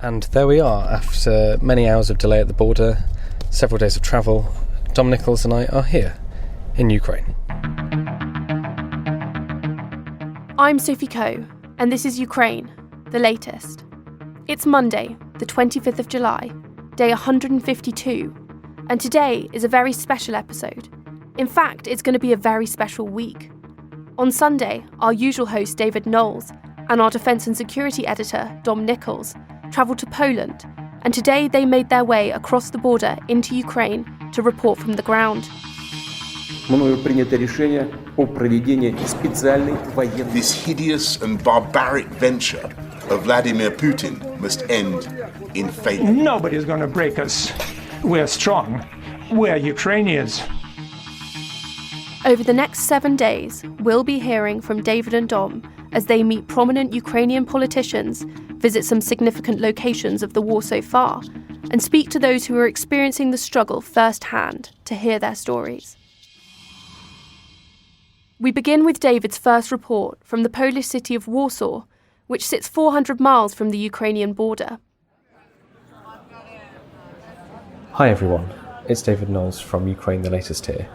And there we are, after many hours of delay at the border, several days of travel, Dominic Nicholls and I are here, in Ukraine. I'm Sophie Coe, and this is Ukraine, the latest. It's Monday, the 25th of July, day 152, and today is a very special episode. In fact, it's going to be a very special week. On Sunday, our usual host David Knowles and our defence and security editor Dom Nicholls travelled to Poland, and today they made their way across the border into Ukraine to report from the ground. This hideous and barbaric venture of Vladimir Putin must end in failure. Nobody's going to break us. We're strong. We're Ukrainians. Over the next 7 days, we'll be hearing from David and Dom as they meet prominent Ukrainian politicians, visit some significant locations of the war so far, and speak to those who are experiencing the struggle firsthand to hear their stories. We begin with David's first report from the Polish city of Warsaw, which sits 400 miles from the Ukrainian border. Hi everyone, it's David Knowles from Ukraine, the latest here.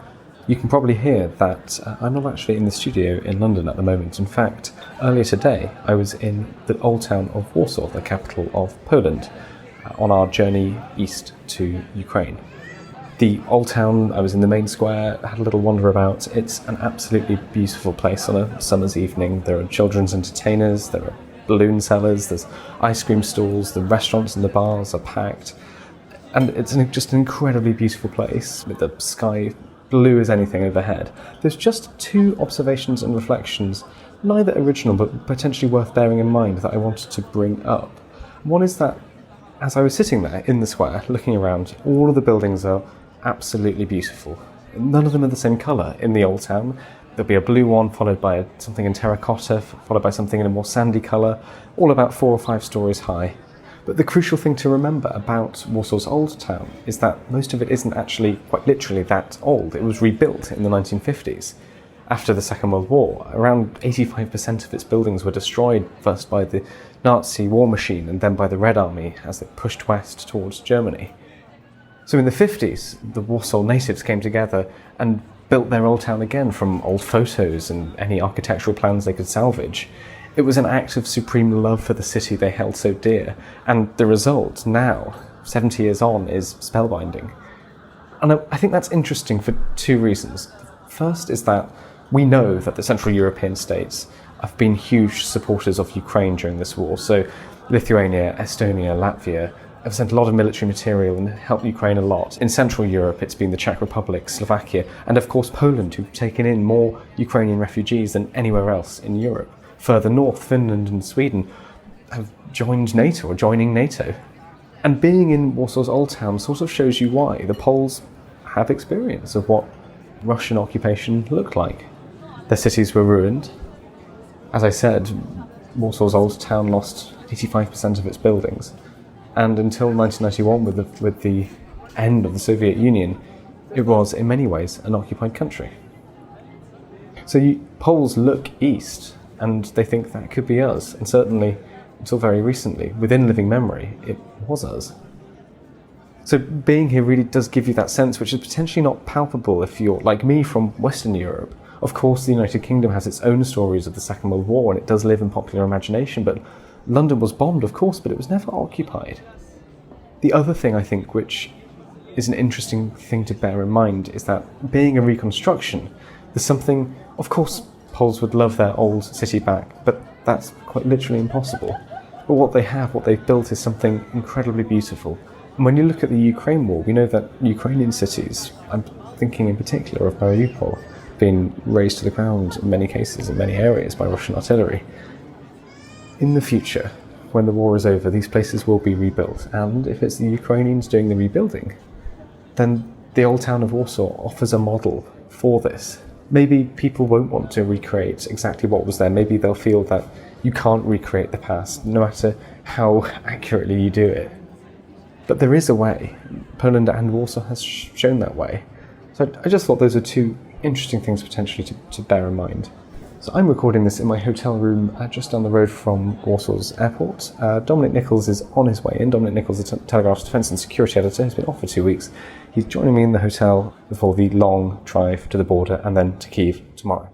You can probably hear that I'm not actually in the studio in London at the moment. In fact, earlier today I was in the old town of Warsaw, the capital of Poland, on our journey east to Ukraine. The old town, I was in the main square, had a little wander about. It's an absolutely beautiful place on a summer's evening. There are children's entertainers, there are balloon sellers, there's ice cream stalls, the restaurants and the bars are packed. And it's just an incredibly beautiful place with the sky blue as anything overhead. There's just two observations and reflections, neither original but potentially worth bearing in mind, that I wanted to bring up. One is that as I was sitting there in the square looking around, all of the buildings are absolutely beautiful. None of them are the same colour. In the old town there'll be a blue one followed by something in terracotta, followed by something in a more sandy colour, all about 4 or 5 stories high. But the crucial thing to remember about Warsaw's old town is that most of it isn't actually quite literally that old. It was rebuilt in the 1950s. After the Second World War, around 85% of its buildings were destroyed, first by the Nazi war machine and then by the Red Army as they pushed west towards Germany. So in the 50s, the Warsaw natives came together and built their old town again from old photos and any architectural plans they could salvage. It was an act of supreme love for the city they held so dear, and the result now, 70 years on, is spellbinding. And I think that's interesting for 2 reasons. First is that we know that the Central European states have been huge supporters of Ukraine during this war. So Lithuania, Estonia, Latvia have sent a lot of military material and helped Ukraine a lot. In Central Europe, it's been the Czech Republic, Slovakia, and of course Poland, who've taken in more Ukrainian refugees than anywhere else in Europe. Further north, Finland and Sweden have joined NATO, or joining NATO. And being in Warsaw's old town sort of shows you why. The Poles have experience of what Russian occupation looked like. Their cities were ruined. As I said, Warsaw's old town lost 85% of its buildings. And until 1991, with the end of the Soviet Union, it was in many ways an occupied country. So Poles look east and they think that could be us, and certainly until very recently, within living memory, it was us. So being here really does give you that sense, which is potentially not palpable if you're like me from Western Europe. Of course, the United Kingdom has its own stories of the Second World War, and it does live in popular imagination, but London was bombed, of course, but it was never occupied. The other thing, I think, which is an interesting thing to bear in mind, is that being a reconstruction, there's something, of course, Poles would love their old city back, but that's quite literally impossible. But what they've built is something incredibly beautiful. And when you look at the Ukraine war, we know that Ukrainian cities, I'm thinking in particular of Mariupol, been razed to the ground in many cases, in many areas, by Russian artillery. In the future, when the war is over, these places will be rebuilt, and if it's the Ukrainians doing the rebuilding, then the old town of Warsaw offers a model for this. Maybe people won't want to recreate exactly what was there. Maybe they'll feel that you can't recreate the past, no matter how accurately you do it. But there is a way. Poland and Warsaw has shown that way. So I just thought those are 2 interesting things potentially to bear in mind. So I'm recording this in my hotel room just down the road from Warsaw's airport. Dominic Nicholls is on his way in. Dominic Nicholls, the Telegraph's defence and security editor, has been off for 2 weeks. He's joining me in the hotel before the long drive to the border and then to Kyiv tomorrow.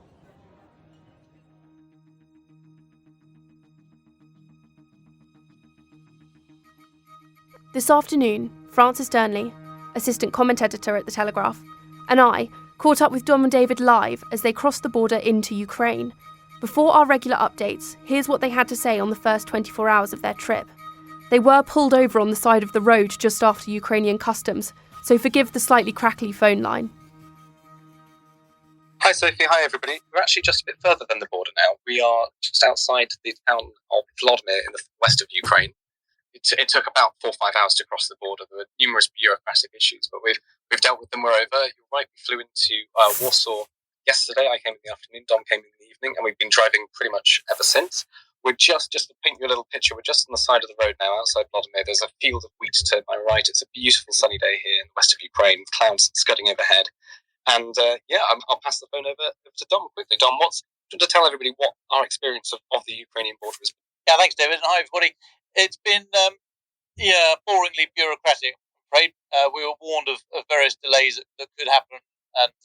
This afternoon, Francis Durnley, assistant comment editor at The Telegraph, and I caught up with Dom and David live as they crossed the border into Ukraine. Before our regular updates, here's what they had to say on the first 24 hours of their trip. They were pulled over on the side of the road just after Ukrainian customs, so forgive the slightly crackly phone line. Hi Sophie, hi everybody. We're actually just a bit further than the border now. We are just outside the town of Vladimir in the west of Ukraine. It took about 4 or 5 hours to cross the border. There were numerous bureaucratic issues, but we've dealt with them. We're over. You're right, we flew into Warsaw yesterday. I came in the afternoon, Dom came in the evening, and we've been driving pretty much ever since. We're just to paint you a little picture, we're just on the side of the road now, outside Vladimir. There's a field of wheat to my right. It's a beautiful sunny day here in the west of Ukraine, with clouds scudding overhead. And I'll pass the phone over to Dom quickly. Dom, do you want to tell everybody what our experience of the Ukrainian border has been? Yeah, thanks, David. And hi, everybody. It's been, boringly bureaucratic, I'm afraid. We were warned of various delays that could happen and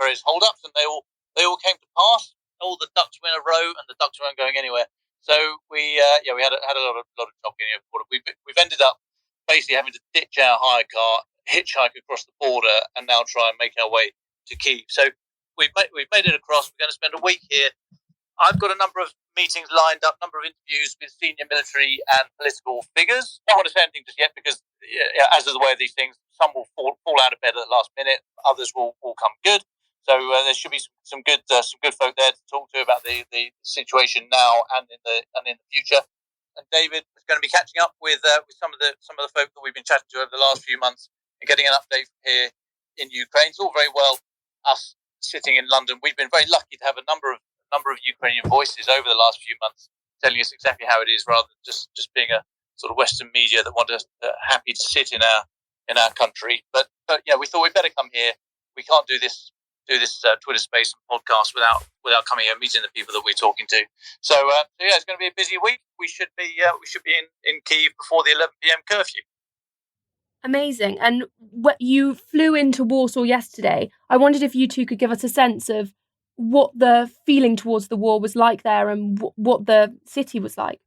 various hold-ups, and they all came to pass. All the ducks were in a row, and the ducks weren't going anywhere. So we had a lot of chopping over the border. We've ended up basically having to ditch our hire car, hitchhike across the border, and now try and make our way to Kyiv. So we've made it across. We're going to spend a week here. I've got a number of meetings lined up, number of interviews with senior military and political figures. I don't want to say anything just yet because, as is the way of these things, some will fall out of bed at the last minute, others will come good. So there should be some good folk there to talk to about the situation now and in the future. And David is going to be catching up with some of the folk that we've been chatting to over the last few months and getting an update from here in Ukraine. It's all very well us sitting in London. We've been very lucky to have a number of Ukrainian voices over the last few months telling us exactly how it is, rather than just being a sort of Western media that want us happy to sit in our country. But yeah, we thought we'd better come here. We can't do this Twitter space and podcast without coming here and meeting the people that we're talking to. So yeah, it's going to be a busy week. We should be in Kyiv before the 11 p.m. curfew. Amazing. And you flew into Warsaw yesterday. I wondered if you two could give us a sense of what the feeling towards the war was like there and what the city was like.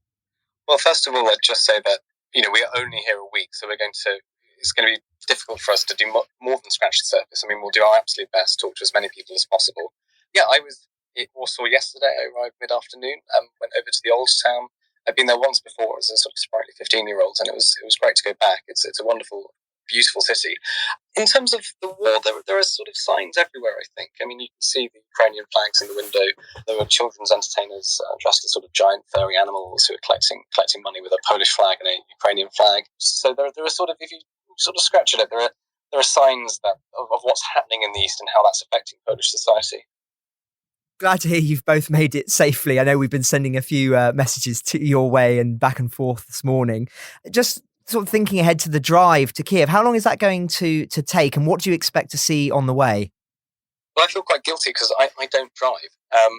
Well, first of all, I'd just say that we are only here a week, so it's going to be difficult for us to do more than scratch the surface. I mean, we'll do our absolute best, talk to as many people as possible. Yeah, I was in Warsaw yesterday. I arrived mid-afternoon and went over to the old town. I've been there once before as a sort of sprightly 15-year-old, and it was great to go back. It's a wonderful, beautiful city. In terms of the war, there are sort of signs everywhere, I think. I mean, you can see the Ukrainian flags in the window. There are children's entertainers dressed as sort of giant furry animals who are collecting money with a Polish flag and a Ukrainian flag. So there are sort of, if you sort of scratch at it, there are signs of what's happening in the East and how that's affecting Polish society. Glad to hear you've both made it safely. I know we've been sending a few messages to your way and back and forth this morning. Just sort of thinking ahead to the drive to Kyiv, how long is that going to take, and what do you expect to see on the way? Well, I feel quite guilty because I don't drive.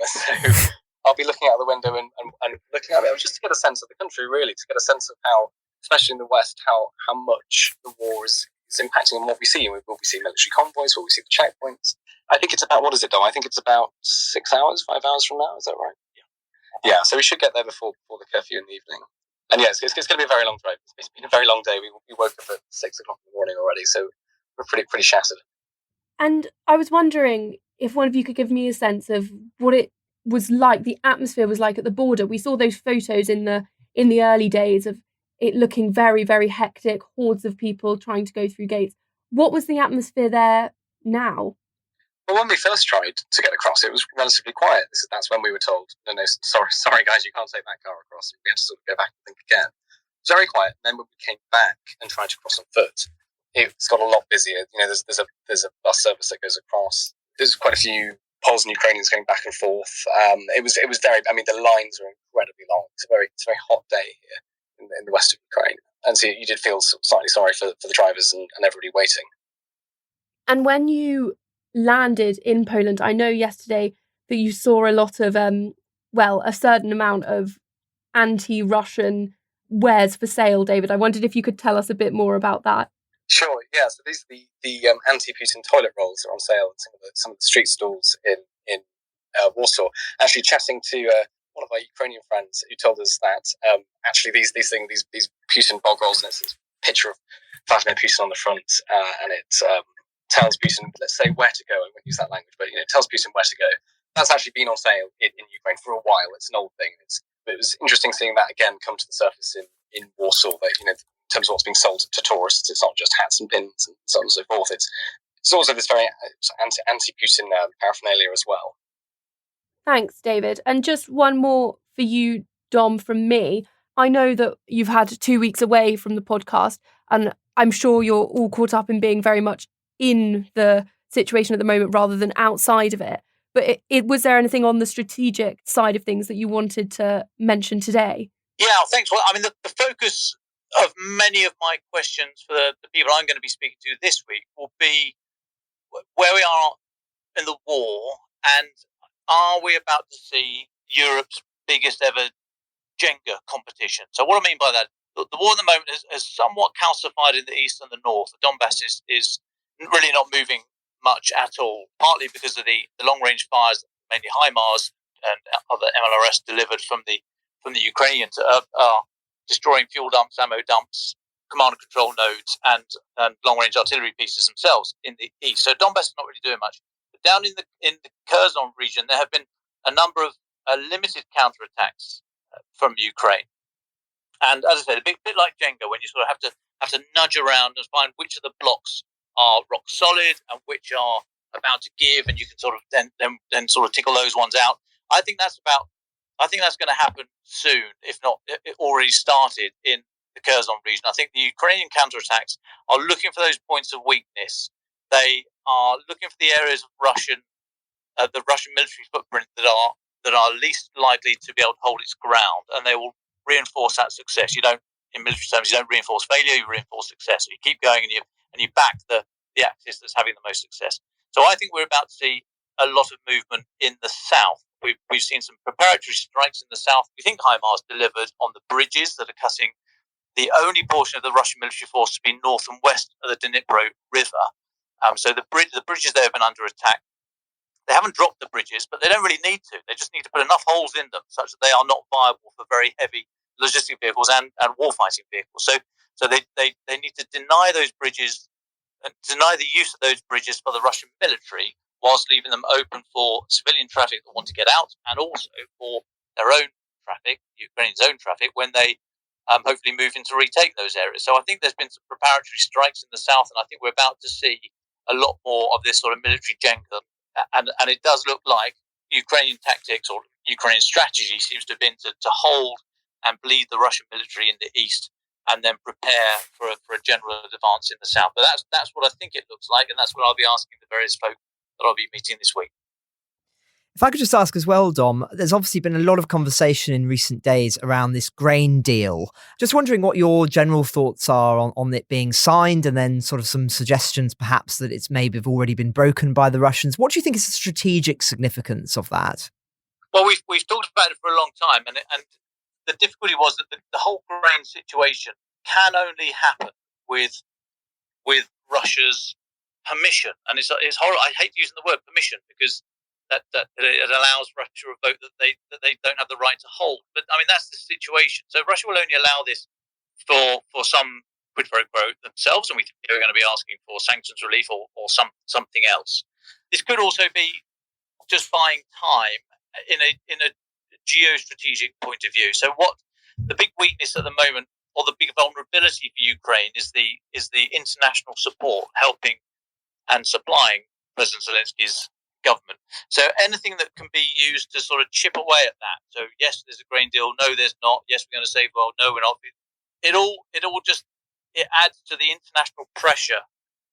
So I'll be looking out the window and looking at it just to get a sense of the country, really, to get a sense of how, especially in the West, how much the war is impacting on what we see. Will we see military convoys? Will we see the checkpoints? I think it's about, what is it, Dom? I think it's about 5 hours from now. Is that right? Yeah, so we should get there before the curfew in the evening. And yeah, it's going to be a very long drive. It's been a very long day. We woke up at 6 o'clock in the morning already, so we're pretty shattered. And I was wondering if one of you could give me a sense of what it was like, the atmosphere was like at the border. We saw those photos in the early days of it looking very, very hectic, hordes of people trying to go through gates. What was the atmosphere there now? Well, when we first tried to get across, it was relatively quiet. That's when we were told, no, sorry guys, you can't take that car across. We had to sort of go back and think again. It was very quiet. And then when we came back and tried to cross on foot, it's got a lot busier. There's a bus service that goes across. There's quite a few Poles and Ukrainians going back and forth. It was very. I mean, the lines are incredibly long. It's a very hot day here in the west of Ukraine, and so you did feel slightly sorry for the drivers and everybody waiting. And when you landed in Poland, I know yesterday that you saw a lot of, a certain amount of anti-Russian wares for sale, David. I wondered if you could tell us a bit more about that. Sure, yeah. So these are the anti-Putin toilet rolls are on sale at some of the street stalls in Warsaw. Actually, chatting to one of our Ukrainian friends who told us that actually these Putin bog rolls, and it's a picture of Vladimir Putin on the front, and it tells Putin, let's say, where to go. I won't use that language, but it tells Putin where to go. That's actually been on sale in Ukraine for a while. It's an old thing. But it was interesting seeing that again come to the surface in Warsaw. That in terms of what's being sold to tourists, it's not just hats and pins and so on and so forth. It's also this very anti-Putin paraphernalia as well. Thanks, David. And just one more for you, Dom, from me. I know that you've had 2 weeks away from the podcast, and I'm sure you're all caught up in being very much in the situation at the moment rather than outside of it. But was there anything on the strategic side of things that you wanted to mention today? Yeah, thanks. Well, I mean, the focus of many of my questions for the people I'm going to be speaking to this week will be where we are in the war, and are we about to see Europe's biggest ever Jenga competition? So what I mean by that, the war at the moment is somewhat calcified in the east and the north. The Donbass is really not moving much at all, partly because of the long-range fires, mainly HIMARS and other MLRS delivered from the Ukrainians, are destroying fuel dumps, ammo dumps, command and control nodes, and long-range artillery pieces themselves in the east. So Donbass is not really doing much. But down in the Kherson region, there have been a number of limited counterattacks from Ukraine. And as I said, a bit like Jenga, when you sort of have to nudge around and find which of the blocks are rock solid and which are about to give, and you can sort of then sort of tickle those ones out. I think that's going to happen soon, if not it already started in the Kherson region. I think the Ukrainian counterattacks are looking for those points of weakness. They are looking for the areas of the Russian military footprint that are least likely to be able to hold its ground, and they will reinforce that success. In military terms, you don't reinforce failure, you reinforce success. So you keep going and you back the axis that's having the most success. So I think we're about to see a lot of movement in the south. We've seen some preparatory strikes in the south. We think HIMARS delivered on the bridges that are cutting the only portion of the Russian military force to be north and west of the Dnipro River. So the bridges there have been under attack. They haven't dropped the bridges, but they don't really need to. They just need to put enough holes in them such that they are not viable for very heavy logistic vehicles and warfighting vehicles. So they need to deny those bridges, deny the use of those bridges for the Russian military, whilst leaving them open for civilian traffic that want to get out, and also for their own traffic, Ukraine's own traffic, when they hopefully move in to retake those areas. So I think there's been some preparatory strikes in the south, and I think we're about to see a lot more of this sort of military Jenga. And it does look like Ukrainian tactics or Ukrainian strategy seems to have been to hold and bleed the Russian military in the east, and then prepare for a general advance in the south. But that's what I think it looks like, and that's what I'll be asking the various folk that I'll be meeting this week. If I could just ask as well, Dom, there's obviously been a lot of conversation in recent days around this grain deal. Just wondering what your general thoughts are on it being signed, and then sort of some suggestions perhaps that it's maybe already been broken by the Russians. What do you think is the strategic significance of that? Well, we've talked about it for a long time, and the difficulty was that the whole grain situation can only happen with Russia's permission. And it's horrible. I hate using the word permission, because that it allows Russia a vote that they don't have the right to hold. But I mean, that's the situation. So Russia will only allow this for some quid pro quo themselves, and we think they're going to be asking for sanctions relief or something else. This could also be just buying time in a geostrategic point of view. So what the big weakness at the moment, or the big vulnerability for Ukraine, is the international support helping and supplying President Zelensky's government. So anything that can be used to sort of chip away at that. So yes, there's a grain deal. No, there's not. Yes, we're going to save oil. No, we're not. It adds to the international pressure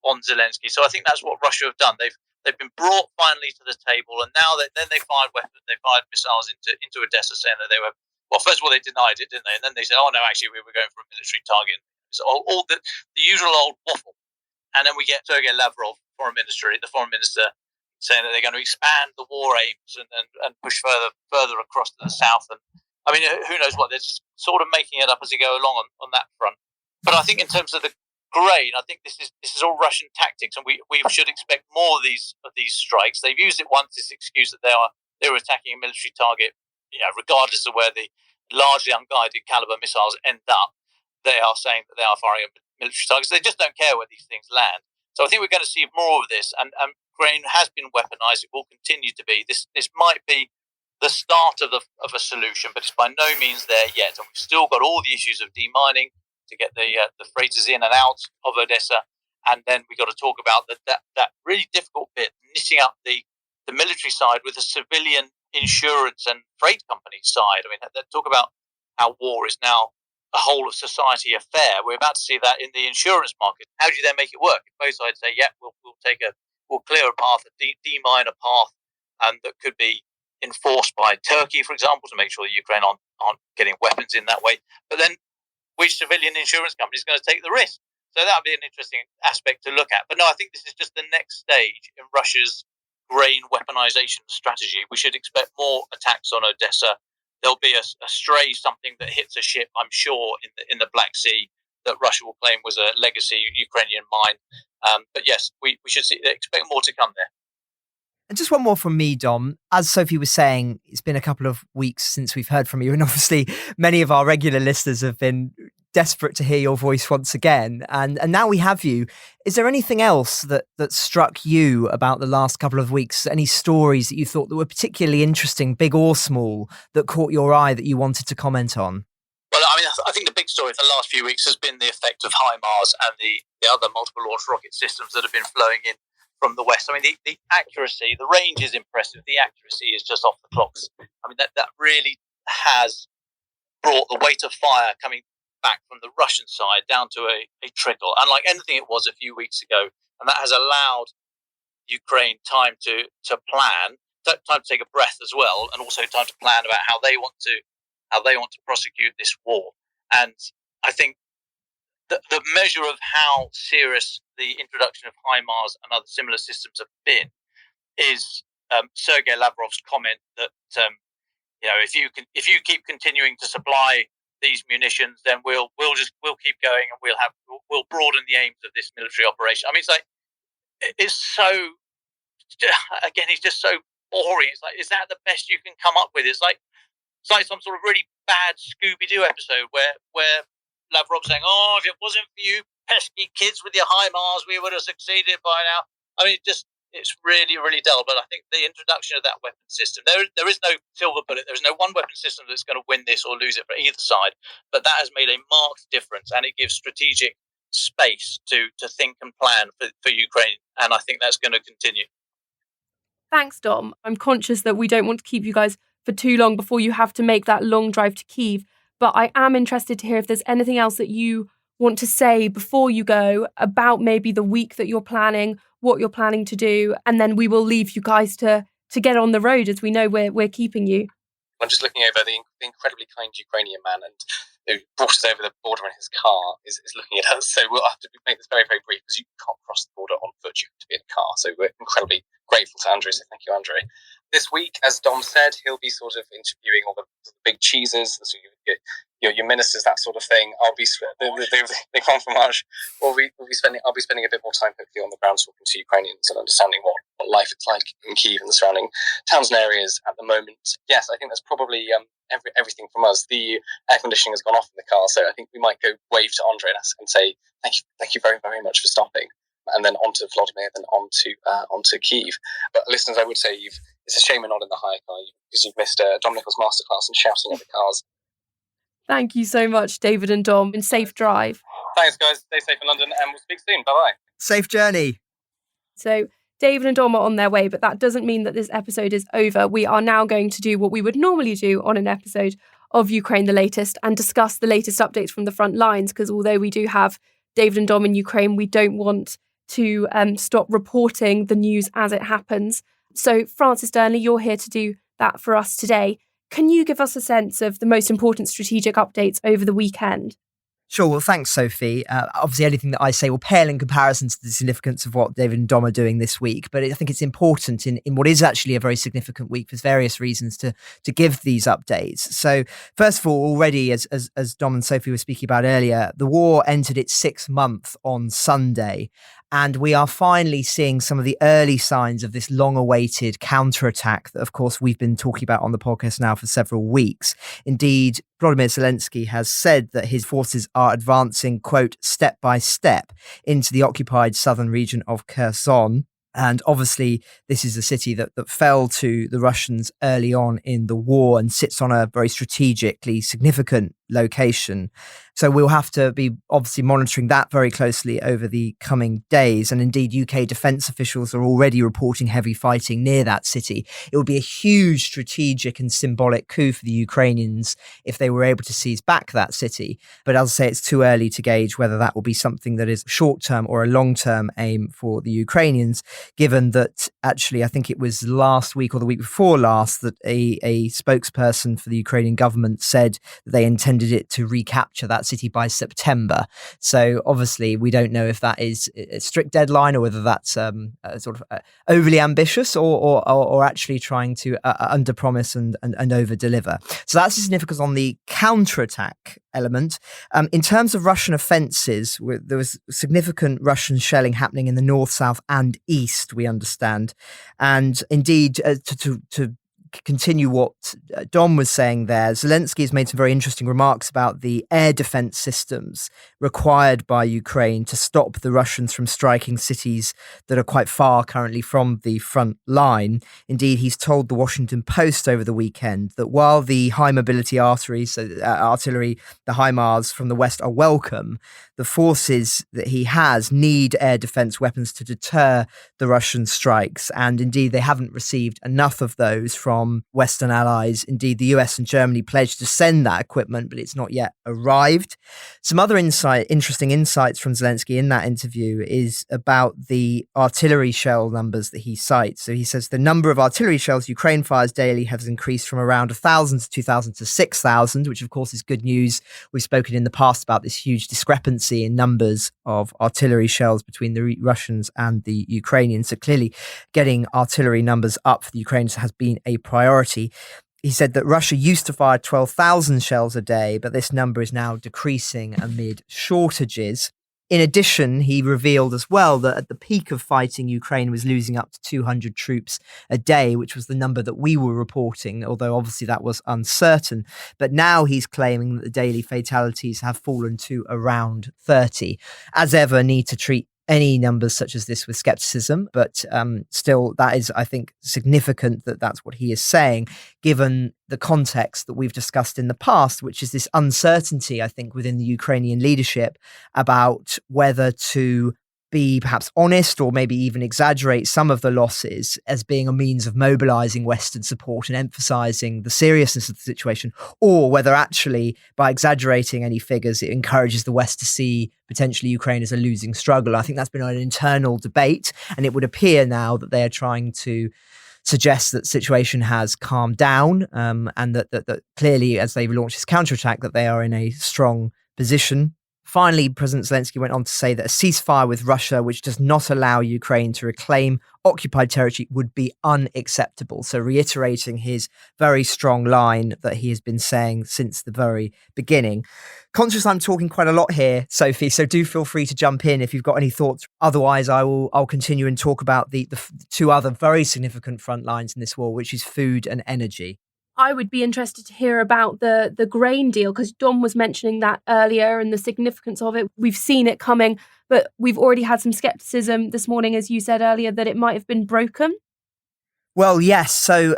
on Zelensky. So I think that's what Russia have done. They've been brought finally to the table, and now they fired weapons. They fired missiles into Odessa, saying that they were. Well, first of all, they denied it, didn't they? And then they said, "Oh no, actually, we were going for a military target." So all the usual old waffle. And then we get Sergei Lavrov, the foreign minister, saying that they're going to expand the war aims and push further across to the south. And I mean, who knows what? They're just sort of making it up as they go along on that front. But I think in terms of the grain, I think this is all Russian tactics, and we should expect more of these strikes. They've used it once, this excuse that they're attacking a military target, regardless of where the largely unguided caliber missiles end up. They are saying that they are firing at military targets. They just don't care where these things land. So I think we're going to see more of this, and grain has been weaponized. It will continue to be. This might be the start of a solution, but it's by no means there yet. And we've still got all the issues of demining to get the freighters in and out of Odessa, and then we've got to talk about that really difficult bit, knitting up the military side with the civilian insurance and freight company side. I mean, talk about how war is now a whole of society affair. We're about to see that in the insurance market. How do you then make it work? If both sides say, "Yeah, we'll clear a path, demine a path," and that could be enforced by Turkey, for example, to make sure that Ukraine aren't getting weapons in that way. But then, which civilian insurance company is going to take the risk? So that would be an interesting aspect to look at. But no, I think this is just the next stage in Russia's grain weaponization strategy. We should expect more attacks on Odessa. There'll be a stray something that hits a ship, I'm sure, in the Black Sea that Russia will claim was a legacy Ukrainian mine. But yes, we should expect more to come there. And just one more from me, Dom. As Sophie was saying, it's been a couple of weeks since we've heard from you. And obviously, many of our regular listeners have been desperate to hear your voice once again. And now we have you. Is there anything else that struck you about the last couple of weeks? Any stories that you thought that were particularly interesting, big or small, that caught your eye that you wanted to comment on? Well, I mean, I think the big story for the last few weeks has been the effect of HIMARS and the other multiple launch rocket systems that have been flowing in from the west. I mean, the accuracy, the range is impressive. The accuracy is just off the clocks. I mean, that really has brought the weight of fire coming back from the Russian side down to a trickle, unlike anything it was a few weeks ago. And that has allowed Ukraine time to plan, time to take a breath as well, and also time to plan about how they want to prosecute this war. And I think the measure of how serious the introduction of HIMARS and other similar systems have been is Sergei Lavrov's comment that if you keep continuing to supply these munitions, then we'll keep going, and we'll broaden the aims of this military operation. I mean, it's so, again, he's just so boring. It's like, is that the best you can come up with? It's like some sort of really bad Scooby-Doo episode where Lavrov's saying, "Oh, if it wasn't for you pesky kids with your HIMARS, we would have succeeded by now." I mean, it's really, really dull. But I think the introduction of that weapon system, there is no silver bullet. There is no one weapon system that's going to win this or lose it for either side. But that has made a marked difference, and it gives strategic space to think and plan for Ukraine. And I think that's going to continue. Thanks, Dom. I'm conscious that we don't want to keep you guys for too long before you have to make that long drive to Kyiv. But I am interested to hear if there's anything else that you want to say before you go about maybe the week that you're planning, what you're planning to do, and then we will leave you guys to get on the road, as we know we're keeping you. I'm just looking over the incredibly kind Ukrainian man who brought us over the border in his car is looking at us. So we'll have to make this very, very brief, because you can't cross the border on foot. You have to be in a car. So we're incredibly grateful to Andrew. So thank you, Andrew. This week, as Dom said, he'll be sort of interviewing all the big cheeses, so your ministers, that sort of thing. I'll be the confirmage. I'll be spending a bit more time hopefully on the ground talking to Ukrainians and understanding what life it's like in Kyiv and the surrounding towns and areas at the moment. Yes, I think that's probably everything from us. The air conditioning has gone off in the car, so I think we might go wave to Andre and say thank you very, very much for stopping, and then on to Vladimir, then on to Kyiv. But listeners, I would say it's a shame we're not in the hire car, because you've missed Dominic Nicholls' masterclass and shouting at the cars. Thank you so much, David and Dom, and safe drive. Thanks, guys. Stay safe in London, and we'll speak soon. Bye-bye. Safe journey. So David and Dom are on their way, but that doesn't mean that this episode is over. We are now going to do what we would normally do on an episode of Ukraine the Latest and discuss the latest updates from the front lines, because although we do have David and Dom in Ukraine, we don't want to stop reporting the news as it happens. So Francis Durnley, you're here to do that for us today. Can you give us a sense of the most important strategic updates over the weekend? Sure. Well, thanks, Sophie. Obviously, anything that I say will pale in comparison to the significance of what David and Dom are doing this week. But I think it's important in what is actually a very significant week for various reasons to give these updates. So, first of all, already, as Dom and Sophie were speaking about earlier, the war entered its 6th month on Sunday. And we are finally seeing some of the early signs of this long-awaited counterattack that, of course, we've been talking about on the podcast now for several weeks. Indeed, Volodymyr Zelensky has said that his forces are advancing, quote, step by step into the occupied southern region of Kherson. And obviously, this is a city that fell to the Russians early on in the war and sits on a very strategically significant location. So we'll have to be obviously monitoring that very closely over the coming days. And indeed, UK defence officials are already reporting heavy fighting near that city. It would be a huge strategic and symbolic coup for the Ukrainians if they were able to seize back that city. But as I say, it's too early to gauge whether that will be something that is short-term or a long-term aim for the Ukrainians, given that actually, I think it was last week or the week before last that a spokesperson for the Ukrainian government said that they intended it to recapture that city by September. So obviously, we don't know if that is a strict deadline or whether that's sort of overly ambitious or actually trying to under-promise and over-deliver. So that's the significance on the counterattack element. In terms of Russian offences, there was significant Russian shelling happening in the north, south and east, we understand. And indeed, to continue what Dom was saying there, Zelensky has made some very interesting remarks about the air defense systems required by Ukraine to stop the Russians from striking cities that are quite far currently from the front line. Indeed, he's told the Washington Post over the weekend that while the high mobility artillery, the HIMARS from the west are welcome, the forces that he has need air defense weapons to deter the Russian strikes. And indeed, they haven't received enough of those from Western allies. Indeed, the US and Germany pledged to send that equipment, but it's not yet arrived. Some other interesting insights from Zelensky in that interview is about the artillery shell numbers that he cites. So he says the number of artillery shells Ukraine fires daily has increased from around 1,000 to 2,000 to 6,000, which of course is good news. We've spoken in the past about this huge discrepancy in numbers of artillery shells between the Russians and the Ukrainians. So clearly getting artillery numbers up for the Ukrainians has been a priority. He said that Russia used to fire 12,000 shells a day, but this number is now decreasing amid shortages. In addition, he revealed as well that at the peak of fighting, Ukraine was losing up to 200 troops a day, which was the number that we were reporting, although obviously that was uncertain. But now he's claiming that the daily fatalities have fallen to around 30. As ever, need to treat any numbers such as this with skepticism, but still that is, I think, significant that that's what he is saying, given the context that we've discussed in the past, which is this uncertainty, I think, within the Ukrainian leadership about whether to be perhaps honest or maybe even exaggerate some of the losses as being a means of mobilizing Western support and emphasizing the seriousness of the situation, or whether actually by exaggerating any figures, it encourages the West to see potentially Ukraine as a losing struggle. I think that's been an internal debate, and it would appear now that they are trying to suggest that the situation has calmed down and that clearly, as they launch this counterattack, that they are in a strong position. Finally, President Zelensky went on to say that a ceasefire with Russia, which does not allow Ukraine to reclaim occupied territory, would be unacceptable. So reiterating his very strong line that he has been saying since the very beginning. Conscious I'm talking quite a lot here, Sophie, so do feel free to jump in if you've got any thoughts. Otherwise, I'll continue and talk about the two other very significant front lines in this war, which is food and energy. I would be interested to hear about the grain deal, because Dom was mentioning that earlier and the significance of it. We've seen it coming, but we've already had some skepticism this morning, as you said earlier, that it might have been broken. Well, yes. So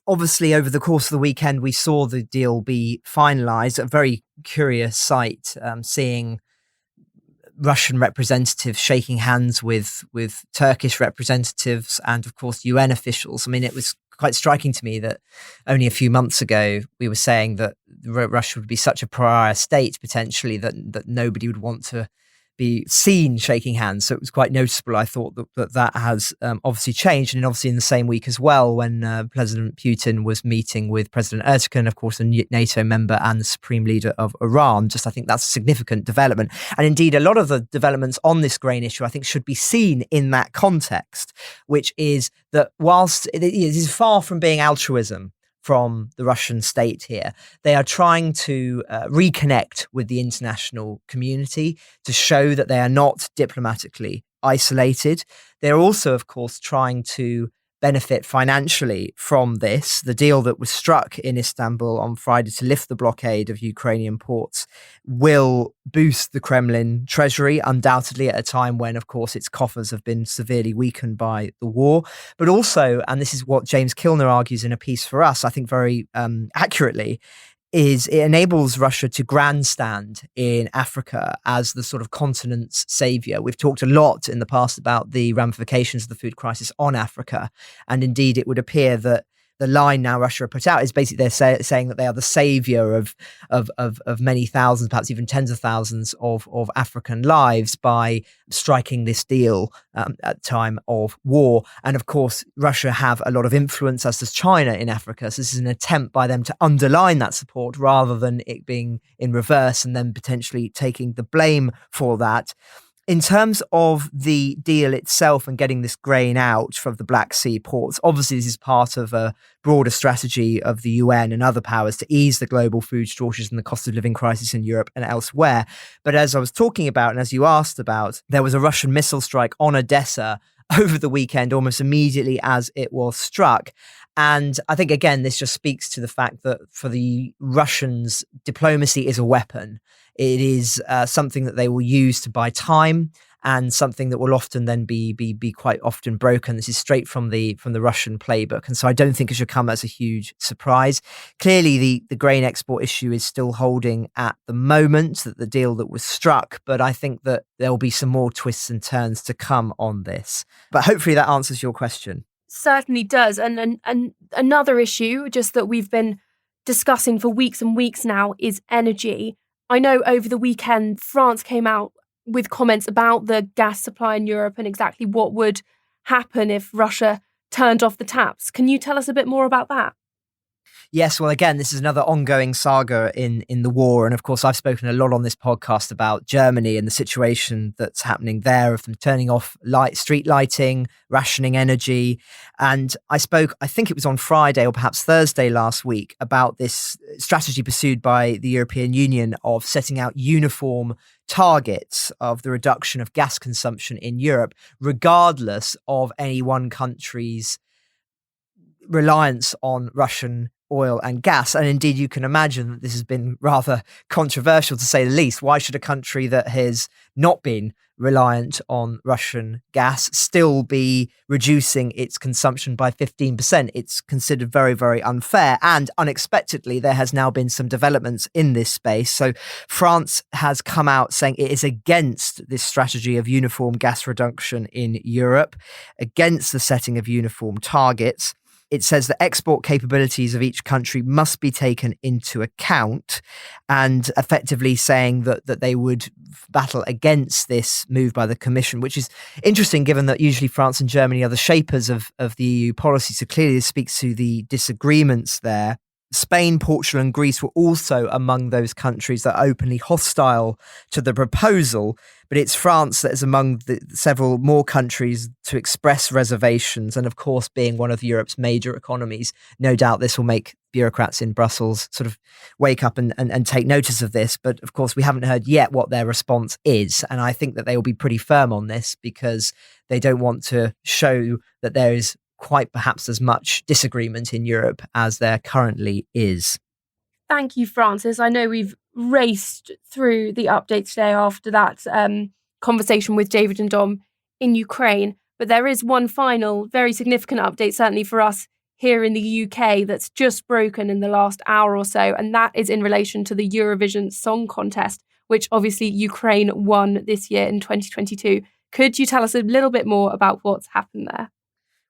obviously, over the course of the weekend, we saw the deal be finalised. A very curious sight, seeing Russian representatives shaking hands with Turkish representatives and, of course, UN officials. I mean, it was quite striking to me that only a few months ago we were saying that Russia would be such a pariah state potentially that nobody would want to be seen shaking hands. So it was quite noticeable. I thought that has obviously changed. And obviously in the same week as well, when President Putin was meeting with President Erdogan, of course, a NATO member and the supreme leader of Iran, I think that's a significant development. And indeed, a lot of the developments on this grain issue, I think, should be seen in that context, which is that whilst it is far from being altruism from the Russian state here, they are trying to reconnect with the international community to show that they are not diplomatically isolated. They're also, of course, trying to benefit financially from this. The deal that was struck in Istanbul on Friday to lift the blockade of Ukrainian ports will boost the Kremlin treasury, undoubtedly at a time when, of course, its coffers have been severely weakened by the war. But also, and this is what James Kilner argues in a piece for us, I think very accurately, is it enables Russia to grandstand in Africa as the sort of continent's savior. We've talked a lot in the past about the ramifications of the food crisis on Africa. And indeed, it would appear that the line now Russia have put out is basically they're saying that they are the savior of many thousands, perhaps even tens of thousands of African lives by striking this deal at time of war. And of course, Russia have a lot of influence, as does China, in Africa. So this is an attempt by them to underline that support rather than it being in reverse and then potentially taking the blame for that. In terms of the deal itself and getting this grain out from the Black Sea ports, obviously this is part of a broader strategy of the UN and other powers to ease the global food shortages and the cost of living crisis in Europe and elsewhere. But as I was talking about, and as you asked about, there was a Russian missile strike on Odessa over the weekend, almost immediately as it was struck. And I think, again, this just speaks to the fact that for the Russians, diplomacy is a weapon. It is something that they will use to buy time and something that will often then be quite often broken. This is straight from the Russian playbook. And so I don't think it should come as a huge surprise. Clearly, the grain export issue is still holding at the moment, that the deal that was struck. But I think that there will be some more twists and turns to come on this. But hopefully that answers your question. Certainly does. And another issue, just that we've been discussing for weeks and weeks now, is energy. I know over the weekend, France came out with comments about the gas supply in Europe and exactly what would happen if Russia turned off the taps. Can you tell us a bit more about that? Yes, well, again, this is another ongoing saga in the war. And of course, I've spoken a lot on this podcast about Germany and the situation that's happening there, of them turning off street lighting, rationing energy. And I spoke, I think it was on Friday or perhaps Thursday last week, about this strategy pursued by the European Union of setting out uniform targets of the reduction of gas consumption in Europe, regardless of any one country's reliance on Russian oil and gas. And indeed, you can imagine that this has been rather controversial, to say the least. Why should a country that has not been reliant on Russian gas still be reducing its consumption by 15%? It's considered very, very unfair. And unexpectedly, there has now been some developments in this space. So France has come out saying it is against this strategy of uniform gas reduction in Europe, against the setting of uniform targets. It says that export capabilities of each country must be taken into account, and effectively saying that they would battle against this move by the Commission, which is interesting given that usually France and Germany are the shapers of the EU policy. So clearly this speaks to the disagreements there. Spain, Portugal and Greece were also among those countries that are openly hostile to the proposal, but it's France that is among the several more countries to express reservations. And of course, being one of Europe's major economies, no doubt this will make bureaucrats in Brussels sort of wake up and take notice of this. But of course, we haven't heard yet what their response is. And I think that they will be pretty firm on this because they don't want to show that there is quite perhaps as much disagreement in Europe as there currently is. Thank you, Francis. I know we've raced through the updates today after that conversation with David and Dom in Ukraine, but there is one final very significant update, certainly for us here in the UK, that's just broken in the last hour or so, and that is in relation to the Eurovision Song Contest, which obviously Ukraine won this year in 2022. Could you tell us a little bit more about what's happened there?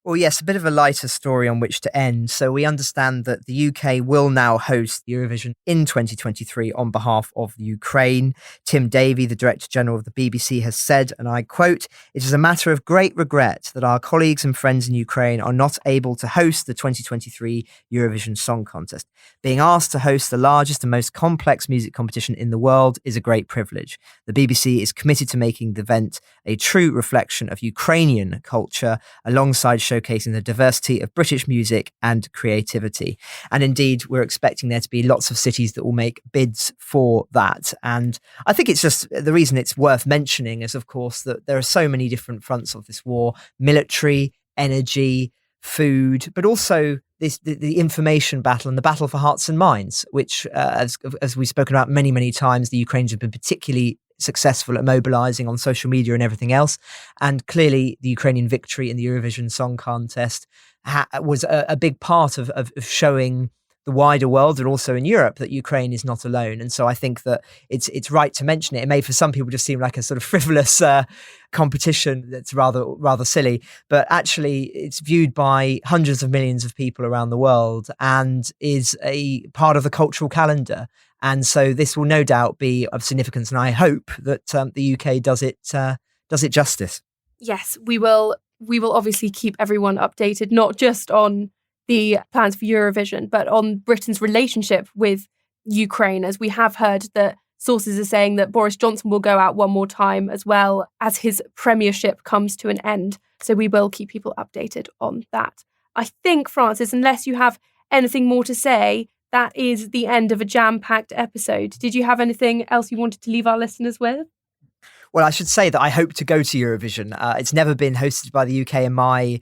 Well, yes, a bit of a lighter story on which to end. So we understand that the UK will now host Eurovision in 2023 on behalf of Ukraine. Tim Davie, the Director General of the BBC, has said, and I quote, "It is a matter of great regret that our colleagues and friends in Ukraine are not able to host the 2023 Eurovision Song Contest. Being asked to host the largest and most complex music competition in the world is a great privilege. The BBC is committed to making the event a true reflection of Ukrainian culture alongside showcasing the diversity of British music and creativity." And indeed, we're expecting there to be lots of cities that will make bids for that. And I think it's just the reason it's worth mentioning is, of course, that there are so many different fronts of this war: military, energy, food, but also the information battle and the battle for hearts and minds, which, as we've spoken about many, many times, the Ukrainians have been particularly successful at mobilizing on social media and everything else. And clearly the Ukrainian victory in the Eurovision Song Contest was a big part of showing the wider world and also in Europe that Ukraine is not alone. And so I think that it's right to mention it. It may for some people just seem like a sort of frivolous competition that's rather silly, but actually it's viewed by hundreds of millions of people around the world and is a part of the cultural calendar. And so this will no doubt be of significance, and I hope that the UK does it justice. Yes, we will obviously keep everyone updated, not just on the plans for Eurovision, but on Britain's relationship with Ukraine, as we have heard that sources are saying that Boris Johnson will go out one more time as well as his premiership comes to an end. So we will keep people updated on that. I think, Francis, unless you have anything more to say, that is the end of a jam-packed episode. Did you have anything else you wanted to leave our listeners with? Well, I should say that I hope to go to Eurovision. It's never been hosted by the UK in my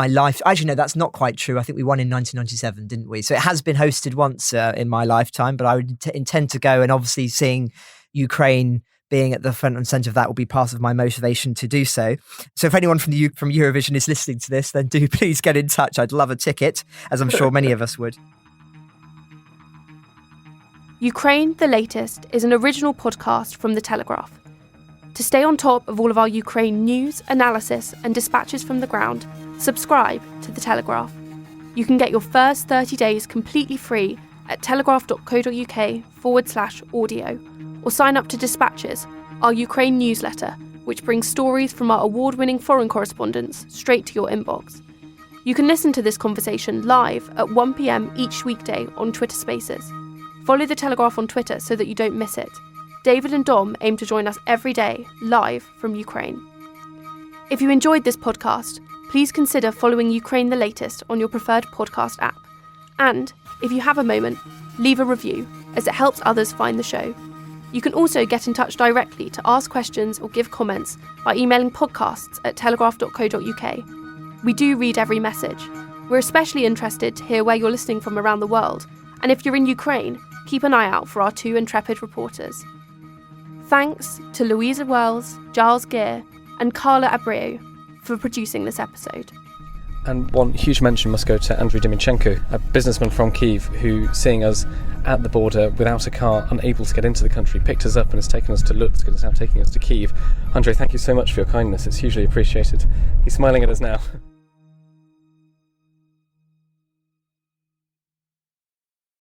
life. Actually, no, that's not quite true. I think we won in 1997, didn't we? So it has been hosted once in my lifetime, but I would intend to go, and obviously seeing Ukraine being at the front and centre of that will be part of my motivation to do so. So if anyone from Eurovision is listening to this, then do please get in touch. I'd love a ticket, as I'm sure many of us would. Ukraine, the Latest is an original podcast from The Telegraph. To stay on top of all of our Ukraine news, analysis and dispatches from the ground, subscribe to The Telegraph. You can get your first 30 days completely free at telegraph.co.uk/audio, or sign up to Dispatches, our Ukraine newsletter, which brings stories from our award-winning foreign correspondents straight to your inbox. You can listen to this conversation live at 1 p.m. each weekday on Twitter Spaces. Follow The Telegraph on Twitter so that you don't miss it. David and Dom aim to join us every day, live from Ukraine. If you enjoyed this podcast, please consider following Ukraine the Latest on your preferred podcast app. And, if you have a moment, leave a review, as it helps others find the show. You can also get in touch directly to ask questions or give comments by emailing podcasts@telegraph.co.uk. We do read every message. We're especially interested to hear where you're listening from around the world, and if you're in Ukraine, keep an eye out for our 2 intrepid reporters. Thanks to Louisa Wells, Giles Gear, and Carla Abreu for producing this episode. And one huge mention must go to Andriy Diminchenko, a businessman from Kyiv who, seeing us at the border without a car, unable to get into the country, picked us up and has taken us to Lutsk and is now taking us to Kyiv. Andrei, thank you so much for your kindness. It's hugely appreciated. He's smiling at us now.